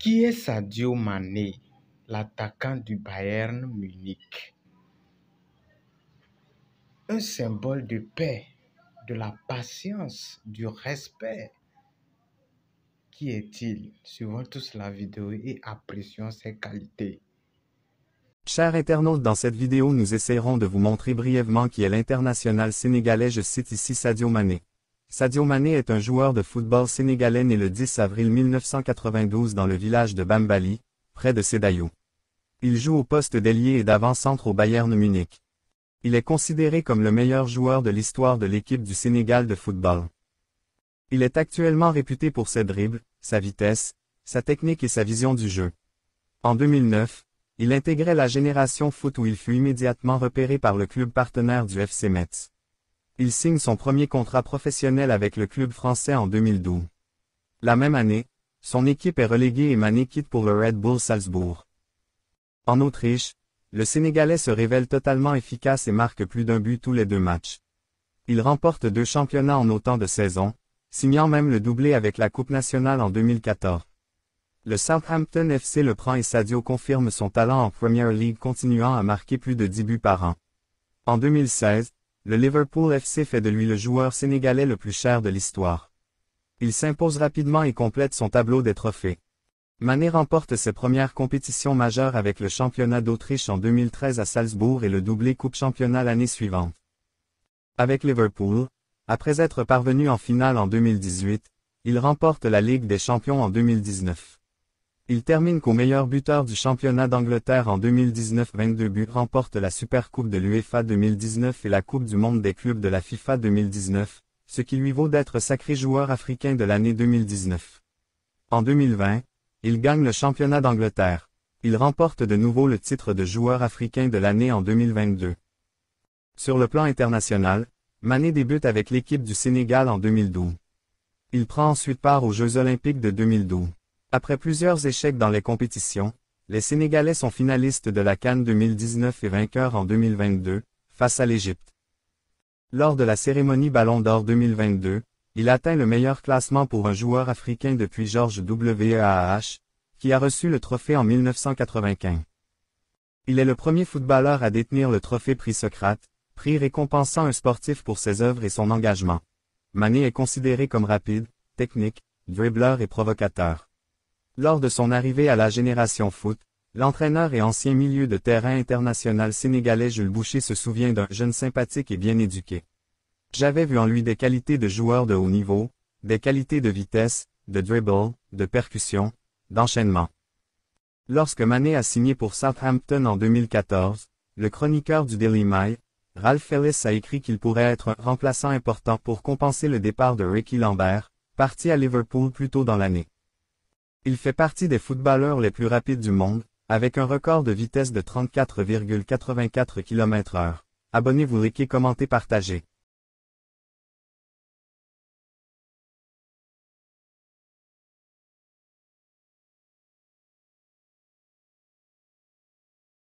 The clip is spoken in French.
Qui est Sadio Mané, l'attaquant du Bayern Munich? Un symbole de paix, de la patience, du respect. Qui est-il? Suivons tous la vidéo et apprécions ses qualités. Chers internautes, dans cette vidéo nous essaierons de vous montrer brièvement qui est l'international sénégalais, je cite ici Sadio Mané. Sadio Mané est un joueur de football sénégalais né le 10 avril 1992 dans le village de Bambali, près de Sédaillou. Il joue au poste d'ailier et d'avant-centre au Bayern Munich. Il est considéré comme le meilleur joueur de l'histoire de l'équipe du Sénégal de football. Il est actuellement réputé pour ses dribbles, sa vitesse, sa technique et sa vision du jeu. En 2009, il intégrait la Génération Foot où il fut immédiatement repéré par le club partenaire du FC Metz. Il signe son premier contrat professionnel avec le club français en 2012. La même année, son équipe est reléguée et Mané quitte pour le Red Bull Salzbourg. En Autriche, le Sénégalais se révèle totalement efficace et marque plus d'un but tous les 2 matchs. Il remporte 2 championnats en autant de saisons, signant même le doublé avec la Coupe nationale en 2014. Le Southampton FC le prend et Sadio confirme son talent en Premier League continuant à marquer plus de 10 buts par an. En 2016, le Liverpool FC fait de lui le joueur sénégalais le plus cher de l'histoire. Il s'impose rapidement et complète son tableau des trophées. Mané remporte ses premières compétitions majeures avec le championnat d'Autriche en 2013 à Salzbourg et le doublé Coupe Championnat l'année suivante. Avec Liverpool, après être parvenu en finale en 2018, il remporte la Ligue des Champions en 2019. Il termine qu'au meilleur buteur du championnat d'Angleterre en 2019, 22 buts, remporte la Supercoupe de l'UEFA 2019 et la Coupe du monde des clubs de la FIFA 2019, ce qui lui vaut d'être sacré joueur africain de l'année 2019. En 2020, il gagne le championnat d'Angleterre. Il remporte de nouveau le titre de joueur africain de l'année en 2022. Sur le plan international, Mané débute avec l'équipe du Sénégal en 2012. Il prend ensuite part aux Jeux olympiques de 2012. Après plusieurs échecs dans les compétitions, les Sénégalais sont finalistes de la CAN 2019 et vainqueurs en 2022, face à l'Égypte. Lors de la cérémonie Ballon d'Or 2022, il atteint le meilleur classement pour un joueur africain depuis George Weah, qui a reçu le trophée en 1995. Il est le premier footballeur à détenir le trophée Prix Socrate, prix récompensant un sportif pour ses œuvres et son engagement. Mané est considéré comme rapide, technique, dribbleur et provocateur. Lors de son arrivée à la Génération Foot, l'entraîneur et ancien milieu de terrain international sénégalais Jules Boucher se souvient d'un jeune sympathique et bien éduqué. J'avais vu en lui des qualités de joueur de haut niveau, des qualités de vitesse, de dribble, de percussion, d'enchaînement. Lorsque Mané a signé pour Southampton en 2014, le chroniqueur du Daily Mail, Ralph Ellis a écrit qu'il pourrait être un remplaçant important pour compenser le départ de Ricky Lambert, parti à Liverpool plus tôt dans l'année. Il fait partie des footballeurs les plus rapides du monde, avec un record de vitesse de 34,84 km/h. Abonnez-vous, likez, commentez, partagez.